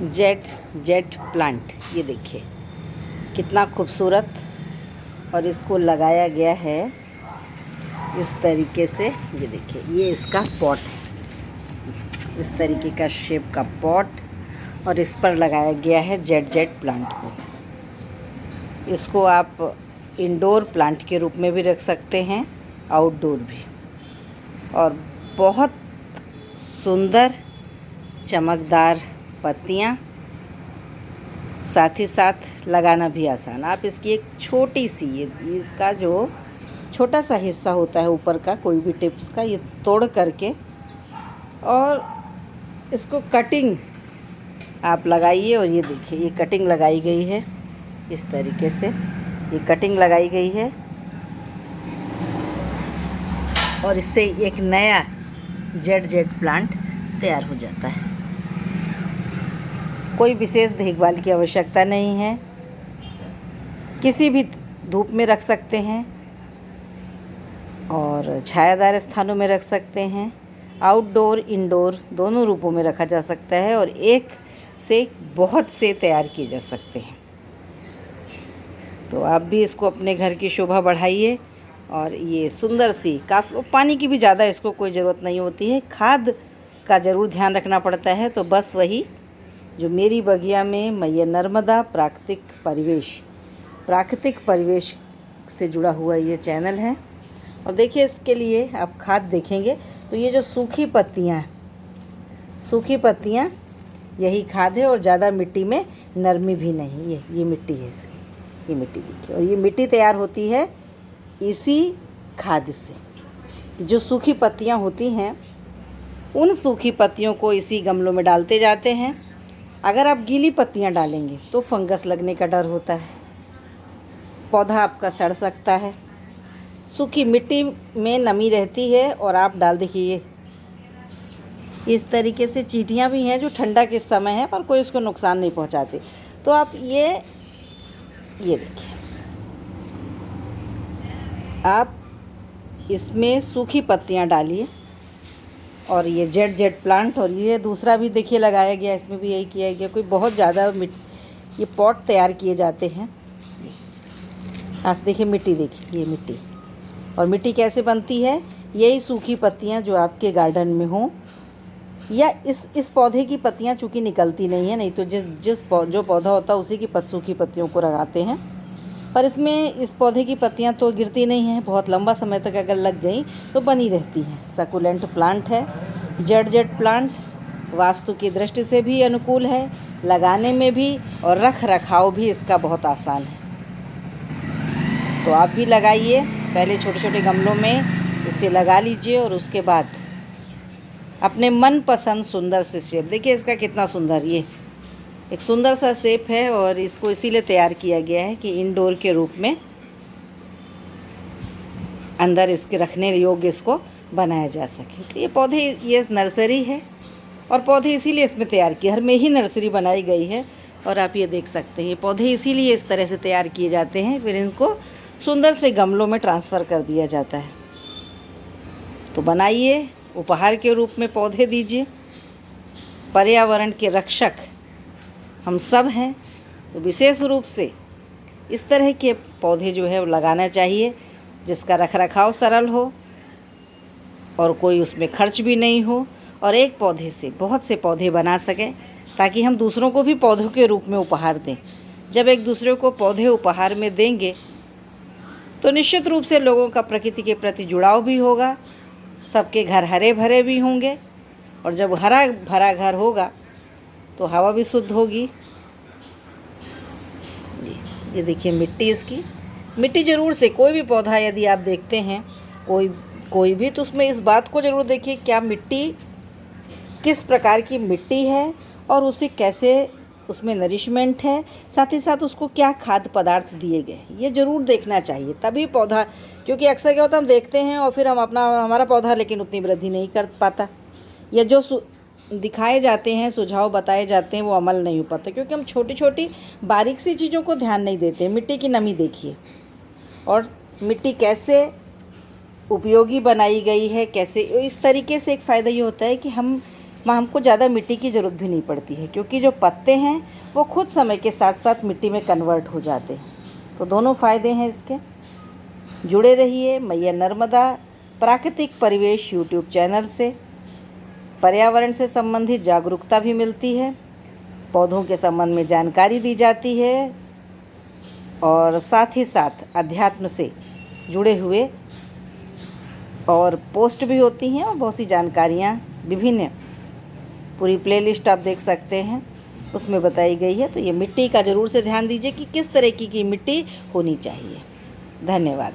Jet jade plant, ये देखिए कितना खूबसूरत। और इसको लगाया गया है इस तरीके से। ये देखिए, ये इसका पॉट है, इस तरीके का शेप का पॉट, और इस पर लगाया गया है जेट जेट प्लांट को। इसको आप इंडोर प्लांट के रूप में भी रख सकते हैं, आउटडोर भी। और बहुत सुंदर चमकदार पत्तियाँ, साथ ही साथ लगाना भी आसान। आप इसकी एक छोटी सी, ये इसका जो छोटा सा हिस्सा होता है ऊपर का, कोई भी टिप्स का, ये तोड़ करके और इसको कटिंग आप लगाइए। और ये देखिए, ये कटिंग लगाई गई है इस तरीके से, ये कटिंग लगाई गई है और इससे एक नया जेट जेट प्लांट तैयार हो जाता है। कोई विशेष देखभाल की आवश्यकता नहीं है, किसी भी धूप में रख सकते हैं और छायादार स्थानों में रख सकते हैं। आउटडोर इंडोर दोनों रूपों में रखा जा सकता है और एक से बहुत से तैयार किए जा सकते हैं। तो आप भी इसको अपने घर की शोभा बढ़ाइए। और ये सुंदर सी, काफ़ी पानी की भी ज़्यादा इसको कोई ज़रूरत नहीं होती है, खाद का ज़रूर ध्यान रखना पड़ता है। तो बस वही जो मेरी बगिया में मैया नर्मदा प्राकृतिक परिवेश से जुड़ा हुआ ये चैनल है। और देखिए, इसके लिए आप खाद देखेंगे तो ये जो सूखी पत्तियाँ यही खाद है, और ज़्यादा मिट्टी में नरमी भी नहीं। ये मिट्टी है इसकी, ये मिट्टी देखिए। और ये मिट्टी तैयार होती है इसी खाद से। जो सूखी पत्तियाँ होती हैं, उन सूखी पत्तियों को इसी गमलों में डालते जाते हैं। अगर आप गीली पत्तियाँ डालेंगे तो फंगस लगने का डर होता है, पौधा आपका सड़ सकता है। सूखी मिट्टी में नमी रहती है और आप डाल देखिए, इस तरीके से चींटियाँ भी हैं जो ठंडा के समय है पर कोई उसको नुकसान नहीं पहुंचाते। तो आप ये देखिए, आप इसमें सूखी पत्तियाँ डालिए। और ये जेट जेट प्लांट, और ये दूसरा भी देखिए लगाया गया, इसमें भी यही किया गया। कोई बहुत ज़्यादा ये पॉट तैयार किए जाते हैं। आज देखिए मिट्टी, देखिए ये मिट्टी। और मिट्टी कैसे बनती है? यही सूखी पत्तियाँ जो आपके गार्डन में हों, या इस पौधे की पत्तियाँ चूँकि निकलती नहीं है, नहीं तो जो पौधा होता है उसी की सूखी पत्तियों को लगाते हैं। पर इसमें इस पौधे की पत्तियाँ तो गिरती नहीं हैं, बहुत लंबा समय तक अगर लग गई तो बनी रहती हैं। सकुलेंट प्लांट है जेट जेट प्लांट, वास्तु की दृष्टि से भी अनुकूल है, लगाने में भी और रख रखाव भी इसका बहुत आसान है। तो आप भी लगाइए, पहले छोटे छोटे गमलों में इसे लगा लीजिए और उसके बाद अपने मनपसंद सुंदर से शेप, देखिए इसका कितना सुंदर, ये एक सुंदर सा शेप है। और इसको इसीलिए तैयार किया गया है कि इंडोर के रूप में अंदर इसके रखने योग्य इसको बनाया जा सके। तो ये पौधे, ये नर्सरी है और पौधे इसीलिए इसमें तैयार किए, घर में ही नर्सरी बनाई गई है। और आप ये देख सकते हैं, ये पौधे इसीलिए इस तरह से तैयार किए जाते हैं, फिर इनको सुंदर से गमलों में ट्रांसफ़र कर दिया जाता है। तो बनाइए, उपहार के रूप में पौधे दीजिए। पर्यावरण के रक्षक हम सब हैं, तो विशेष रूप से इस तरह के पौधे जो है वो लगाना चाहिए, जिसका रखरखाव सरल हो और कोई उसमें खर्च भी नहीं हो, और एक पौधे से बहुत से पौधे बना सकें, ताकि हम दूसरों को भी पौधों के रूप में उपहार दें। जब एक दूसरे को पौधे उपहार में देंगे तो निश्चित रूप से लोगों का प्रकृति के प्रति जुड़ाव भी होगा, सबके घर हरे भरे भी होंगे, और जब हरा भरा घर होगा तो हवा भी शुद्ध होगी। ये देखिए मिट्टी, इसकी मिट्टी ज़रूर से, कोई भी पौधा यदि आप देखते हैं, कोई भी, तो उसमें इस बात को ज़रूर देखिए क्या मिट्टी, किस प्रकार की मिट्टी है और उसे कैसे, उसमें नरिशमेंट है, साथ ही साथ उसको क्या खाद्य पदार्थ दिए गए, ये ज़रूर देखना चाहिए। तभी पौधा, क्योंकि अक्सर क्या होता है, हम देखते हैं और फिर हम हमारा पौधा लेकिन उतनी वृद्धि नहीं कर पाता, या जो दिखाए जाते हैं, सुझाव बताए जाते हैं, वो अमल नहीं हो पाता, क्योंकि हम छोटी छोटी बारीक सी चीज़ों को ध्यान नहीं देते। मिट्टी की नमी देखिए, और मिट्टी कैसे उपयोगी बनाई गई है, कैसे। इस तरीके से एक फ़ायदा ये होता है कि हम वहाँ हमको ज़्यादा मिट्टी की ज़रूरत भी नहीं पड़ती है, क्योंकि जो पत्ते हैं वो खुद समय के साथ साथ मिट्टी में कन्वर्ट हो जाते हैं। तो दोनों फ़ायदे हैं इसके। जुड़े रहिए मैया नर्मदा प्राकृतिक परिवेश यूट्यूब चैनल से। पर्यावरण से संबंधित जागरूकता भी मिलती है, पौधों के संबंध में जानकारी दी जाती है और साथ ही साथ अध्यात्म से जुड़े हुए और पोस्ट भी होती हैं और बहुत सी जानकारियाँ विभिन्न पूरी प्लेलिस्ट आप देख सकते हैं, उसमें बताई गई है। तो ये मिट्टी का ज़रूर से ध्यान दीजिए कि किस तरह की मिट्टी होनी चाहिए। धन्यवाद।